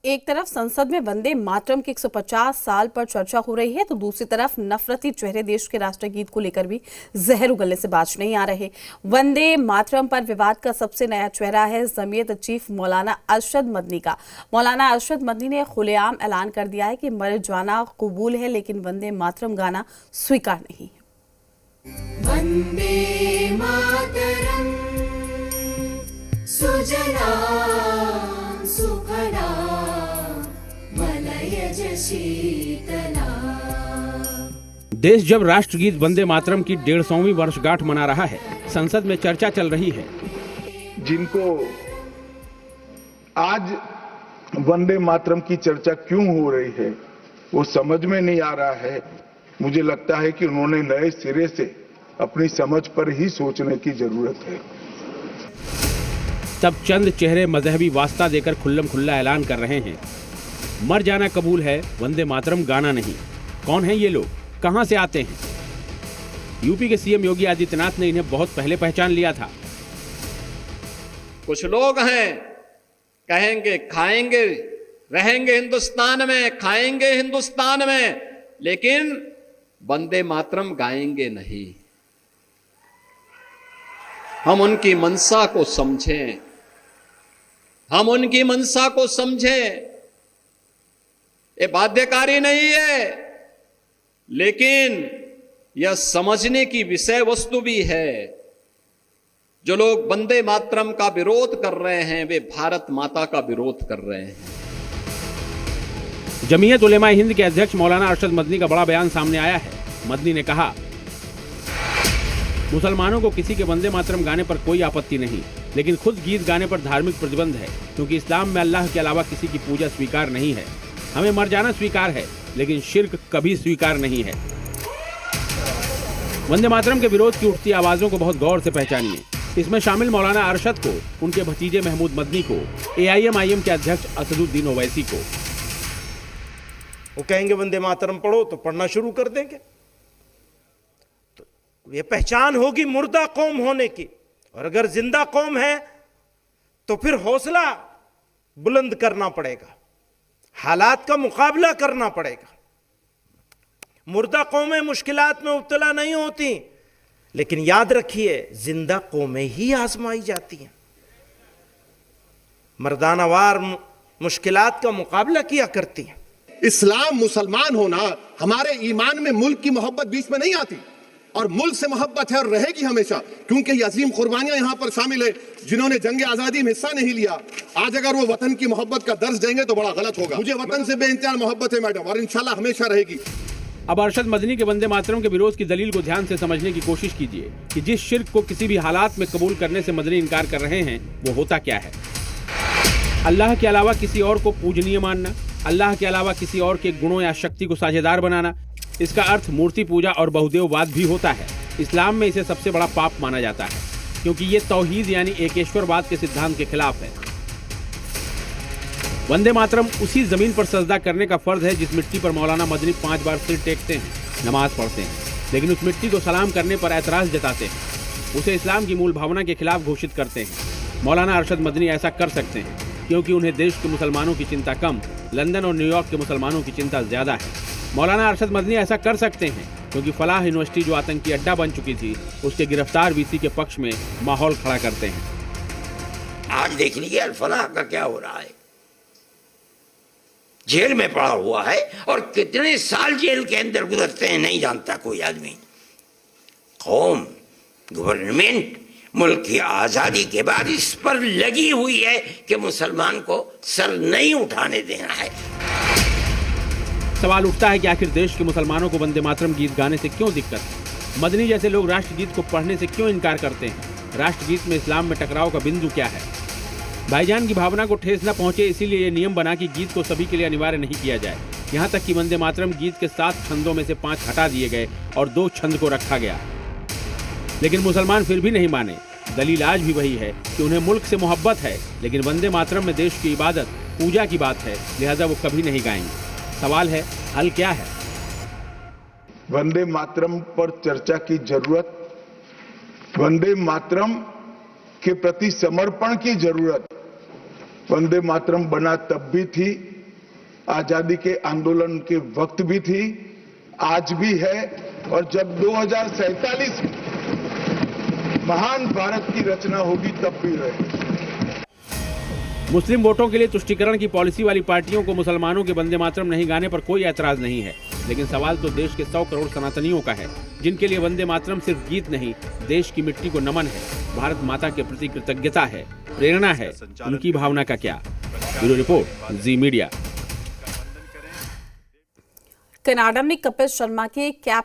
एक तरफ संसद में वंदे मातरम के 150 साल पर चर्चा हो रही है तो दूसरी तरफ नफरती चेहरे देश के राष्ट्रगीत को लेकर भी जहर उगलने से बाज नहीं आ रहे। वंदे मातरम पर विवाद का सबसे नया चेहरा है जमीयत चीफ मौलाना अरशद मदनी का। मौलाना अरशद मदनी ने खुलेआम ऐलान कर दिया है कि मर जाना कबूल है लेकिन वंदे मातरम गाना स्वीकार नहीं। वंदे मातरम सुजला सुफला मलयज शीतला। देश जब राष्ट्रगीत वंदे मातरम की 150वीं वर्षगांठ मना रहा है, संसद में चर्चा चल रही है। जिनको आज वंदे मातरम की चर्चा क्यों हो रही है वो समझ में नहीं आ रहा है। मुझे लगता है कि उन्होंने नए सिरे से अपनी समझ पर ही सोचने की जरूरत है। तब चंद चेहरे मजहबी वास्ता देकर खुल्लम खुल्ला ऐलान कर रहे हैं, मर जाना कबूल है, वंदे मातरम गाना नहीं। कौन है ये लोग, कहां से आते हैं? यूपी के सीएम योगी आदित्यनाथ ने इन्हें बहुत पहले पहचान लिया था। कुछ लोग हैं कहेंगे खाएंगे रहेंगे हिंदुस्तान में, खाएंगे हिंदुस्तान में, लेकिन वंदे मातरम गाएंगे नहीं। हम उनकी मंशा को समझें, हम उनकी मंशा को समझें। ये बाध्यकारी नहीं है, लेकिन यह समझने की विषय वस्तु भी है। जो लोग वंदे मातरम का विरोध कर रहे हैं वे भारत माता का विरोध कर रहे हैं। जमीयत उलेमा हिंद के अध्यक्ष मौलाना अरशद मदनी का बड़ा बयान सामने आया है। मदनी ने कहा, मुसलमानों को किसी के वंदे मातरम गाने पर कोई आपत्ति नहीं, लेकिन खुद गीत गाने पर धार्मिक प्रतिबंध है, क्योंकि इस्लाम में अल्लाह के अलावा किसी की पूजा स्वीकार नहीं है। हमें मर जाना स्वीकार है, लेकिन शिर्क कभी स्वीकार नहीं है। वंदे मातरम के विरोध की उठती आवाजों को बहुत गौर से पहचानिए। इसमें शामिल मौलाना अरशद को, उनके भतीजे महमूद मदनी को, AIM के अध्यक्ष असदुद्दीन ओवैसी को। वो कहेंगे वंदे मातरम पढ़ो तो पढ़ना शुरू कर देंगे। तो ये पहचान होगी मुर्दा कौम होने की। और अगर जिंदा कौम है तो फिर हौसला बुलंद करना पड़ेगा, हालात का मुकाबला करना पड़ेगा। मुर्दा कौमें मुश्किलात में मुब्तला नहीं होती, लेकिन याद रखिए जिंदा कौमें ही आजमाई जाती हैं। मर्दानावार मुश्किलात का मुकाबला किया करती हैं। इस्लाम मुसलमान होना, हमारे ईमान में मुल्क की मोहब्बत बीच में नहीं आती, और मुल्क से मोहब्बत है और रहेगी हमेशा, क्योंकि ये अजीम कुर्बानियां यहां पर शामिल है जिन्होंने जंग आजादी में हिस्सा नहीं लिया। आज अगर वो वतन की मोहब्बत का दर्ज देंगे तो बड़ा गलत होगा। मुझे वतन से बेइंतहा मोहब्बत है मैडम, और इंशाल्लाह हमेशा रहेगी। अब अरशद मदनी के वंदे मातरम के विरोध की दलील को ध्यान से समझने की कोशिश कीजिए कि जिस शिर्क को किसी भी हालात में कबूल करने से मदनी इनकार कर रहे हैं वो होता क्या है। अल्लाह के अलावा किसी और को पूजनीय मानना, अल्लाह के अलावा किसी और के गुणों या शक्ति को साझेदार बनाना, इसका अर्थ मूर्ति पूजा और बहुदेववाद भी होता है। इस्लाम में इसे सबसे बड़ा पाप माना जाता है, क्योंकि ये तौहीद यानी एकेश्वरवाद के सिद्धांत के खिलाफ है। वंदे मातरम उसी जमीन पर सजदा करने का फर्ज है जिस मिट्टी पर मौलाना मदनी 5 बार सिर टेकते हैं, नमाज पढ़ते हैं, लेकिन उस मिट्टी को सलाम करने पर ऐतराज जताते हैं, उसे इस्लाम की मूल भावना के खिलाफ घोषित करते हैं। मौलाना अरशद मदनी ऐसा कर सकते हैं क्योंकि उन्हें देश के मुसलमानों की चिंता कम, लंदन और न्यूयॉर्क के मुसलमानों की चिंता ज्यादा है। मौलाना अरशद मदनी ऐसा कर सकते हैं क्योंकि फलाह यूनिवर्सिटी जो आतंकी अड्डा बन चुकी थी, उसके गिरफ्तार VC के पक्ष में माहौल खड़ा करते हैं। आज देख लीजिए अल-फलाह का क्या हो रहा है। जेल में पड़ा हुआ है और कितने साल जेल के अंदर गुजरते हैं नहीं जानता कोई आदमी। कौम, गवर्नमेंट मुल्क की आजादी के बाद इस पर लगी हुई है कि मुसलमान को सर नहीं उठाने देना है। सवाल उठता है कि आखिर देश के मुसलमानों को वंदे मातरम गीत गाने से क्यों दिक्कत है? मदनी जैसे लोग राष्ट्रगीत को पढ़ने से क्यों इनकार करते हैं? राष्ट्रगीत में इस्लाम में टकराव का बिंदु क्या है? भाईजान की भावना को ठेस न पहुंचे, इसीलिए ये नियम बना कि गीत को सभी के लिए अनिवार्य नहीं किया जाए। यहाँ तक कि वंदे मातरम गीत के 7 छंदों में से 5 हटा दिए गए और 2 छंद को रखा गया, लेकिन मुसलमान फिर भी नहीं माने। दलील आज भी वही है कि उन्हें मुल्क से मोहब्बत है, लेकिन वंदे मातरम में देश की इबादत, पूजा की बात है, लिहाजा वो कभी नहीं गाएंगे। सवाल है, हल क्या है? वंदे मातरम पर चर्चा की जरूरत, वंदे मातरम के प्रति समर्पण की जरूरत। वंदे मातरम बना तब भी थी आजादी के आंदोलन के वक्त भी थी, आज भी है, और जब 2047 में महान भारत की रचना होगी तब भी रहेगी। मुस्लिम वोटों के लिए तुष्टीकरण की पॉलिसी वाली पार्टियों को मुसलमानों के वंदे मातरम नहीं गाने पर कोई ऐतराज नहीं है, लेकिन सवाल तो देश के 100 करोड़ सनातनियों का है, जिनके लिए वंदे मातरम सिर्फ गीत नहीं, देश की मिट्टी को नमन है, भारत माता के प्रति कृतज्ञता है, प्रेरणा है। उनकी भावना का क्या? ब्यूरो रिपोर्ट, जी मीडिया। कनाडा में कपिल शर्मा के कैप